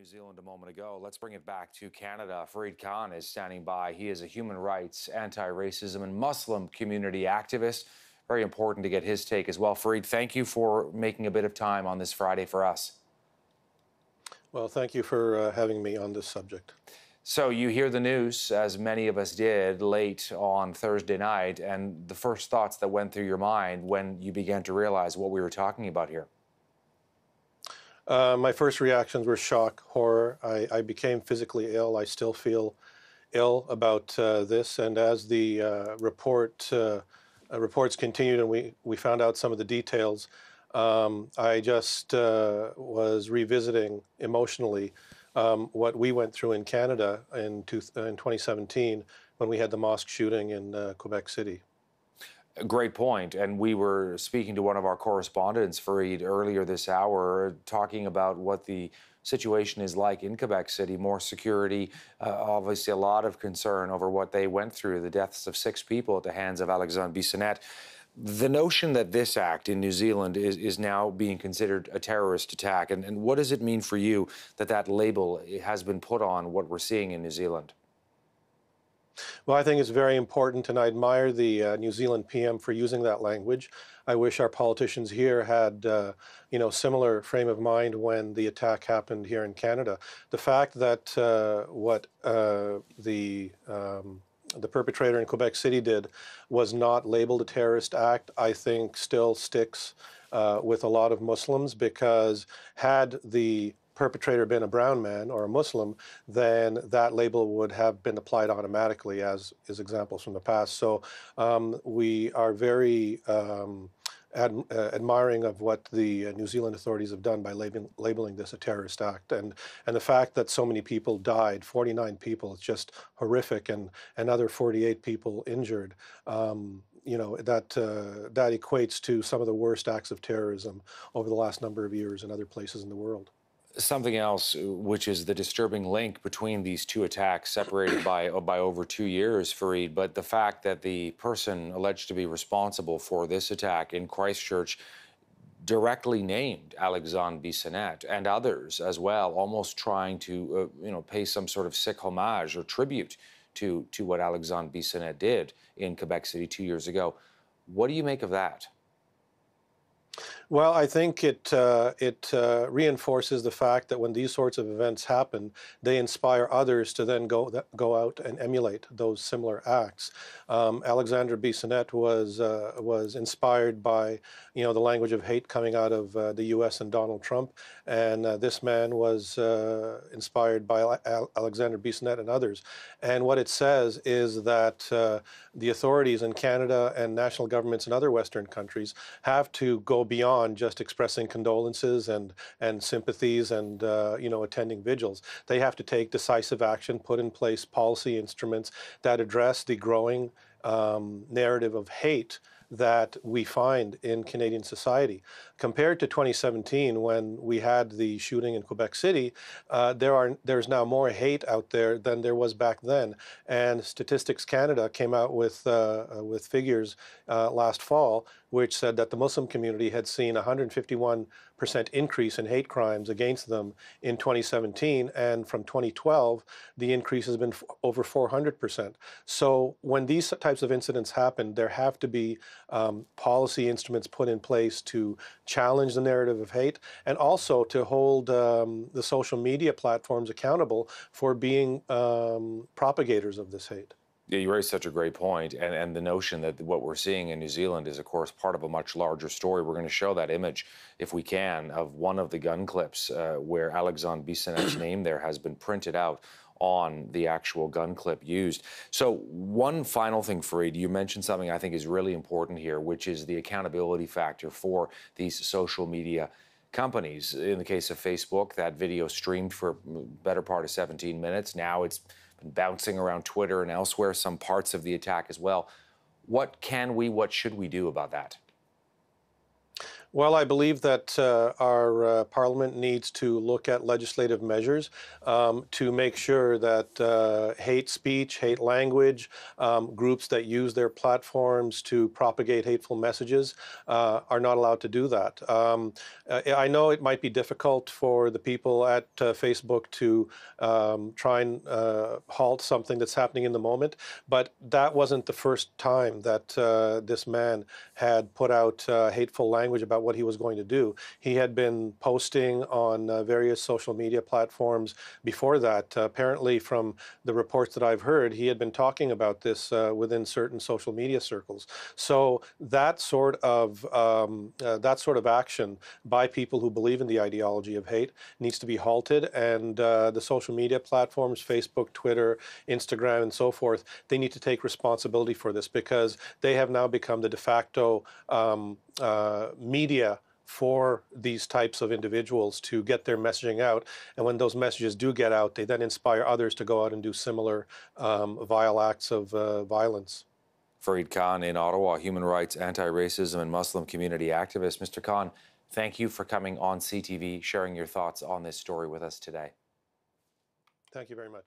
New Zealand a moment ago. Let's bring it back to Canada. Fareed Khan is standing by. He is a human rights, anti-racism, and Muslim community activist. Very important to get his take as well. Fareed, thank you for making a bit of time on this Friday for us. Well, thank you for having me on this subject. So you hear the news, as many of us did, late on Thursday night, and the first thoughts that went through your mind when you began to realize what we were talking about here. My first reactions were shock, horror. I became physically ill. I still feel ill about this. And as the reports continued and we found out some of the details, I just was revisiting emotionally what we went through in Canada in 2017 when we had the mosque shooting in Quebec City. A great point. And we were speaking to one of our correspondents, Fareed, earlier this hour, talking about what the situation is like in Quebec City. More security, obviously a lot of concern over what they went through, the deaths of 6 people at the hands of Alexandre Bissonnette. The notion that this act in New Zealand is now being considered a terrorist attack, and what does it mean for you that that label has been put on what we're seeing in New Zealand? Well, I think it's very important, and I admire the New Zealand PM for using that language. I wish our politicians here had, similar frame of mind when the attack happened here in Canada. The fact that what the perpetrator in Quebec City did was not labeled a terrorist act, I think still sticks with a lot of Muslims, because had the perpetrator been a brown man or a Muslim, then that label would have been applied automatically, as is examples from the past. So we are very admiring of what the New Zealand authorities have done by labeling this a terrorist act. And the fact that so many people died, 49 people, it's just horrific, and another 48 people injured. That equates to some of the worst acts of terrorism over the last number of years in other places in the world. Something else, which is the disturbing link between these two attacks, separated by over 2 years, Fareed, but the fact that the person alleged to be responsible for this attack in Christchurch directly named Alexandre Bissonnette and others as well, almost trying to pay some sort of sick homage or tribute to what Alexandre Bissonnette did in Quebec City 2 years ago. What do you make of that? Well, I think it reinforces the fact that when these sorts of events happen, they inspire others to then go out and emulate those similar acts. Alexandre Bissonnette was inspired by the language of hate coming out of the U.S. and Donald Trump, and this man was inspired by Alexandre Bissonnette and others. And what it says is that the authorities in Canada and national governments in other Western countries have to go beyond just expressing condolences and sympathies and attending vigils. They have to take decisive action, put in place policy instruments that address the growing narrative of hate that we find in Canadian society. Compared to 2017, when we had the shooting in Quebec City, there's now more hate out there than there was back then. And Statistics Canada came out with figures last fall, which said that the Muslim community had seen a 151% increase in hate crimes against them in 2017, and from 2012, the increase has been over 400%. So when these types of incidents happen, there have to be policy instruments put in place to challenge the narrative of hate, and also to hold the social media platforms accountable for being propagators of this hate. Yeah, you raised such a great point, and the notion that what we're seeing in New Zealand is, of course, part of a much larger story. We're going to show that image, if we can, of one of the gun clips where Alexandre Bissonnette's name there has been printed out on the actual gun clip used. So one final thing, Fareed, you mentioned something I think is really important here, which is the accountability factor for these social media companies. In the case of Facebook, that video streamed for the better part of 17 minutes. Now it's been bouncing around Twitter and elsewhere, some parts of the attack as well. What should we do about that? Well, I believe that our Parliament needs to look at legislative measures to make sure that hate speech, hate language, groups that use their platforms to propagate hateful messages are not allowed to do that. I know it might be difficult for the people at Facebook to try and halt something that's happening in the moment, but that wasn't the first time that this man had put out hateful language about what he was going to do. He had been posting on various social media platforms before that. Apparently, from the reports that I've heard, he had been talking about this within certain social media circles. So that sort of action by people who believe in the ideology of hate needs to be halted. And the social media platforms, Facebook, Twitter, Instagram, and so forth, they need to take responsibility for this because they have now become the de facto media for these types of individuals to get their messaging out. And when those messages do get out, they then inspire others to go out and do similar vile acts of violence. Fareed Khan in Ottawa, human rights, anti-racism, and Muslim community activist. Mr. Khan, thank you for coming on CTV, sharing your thoughts on this story with us today. Thank you very much.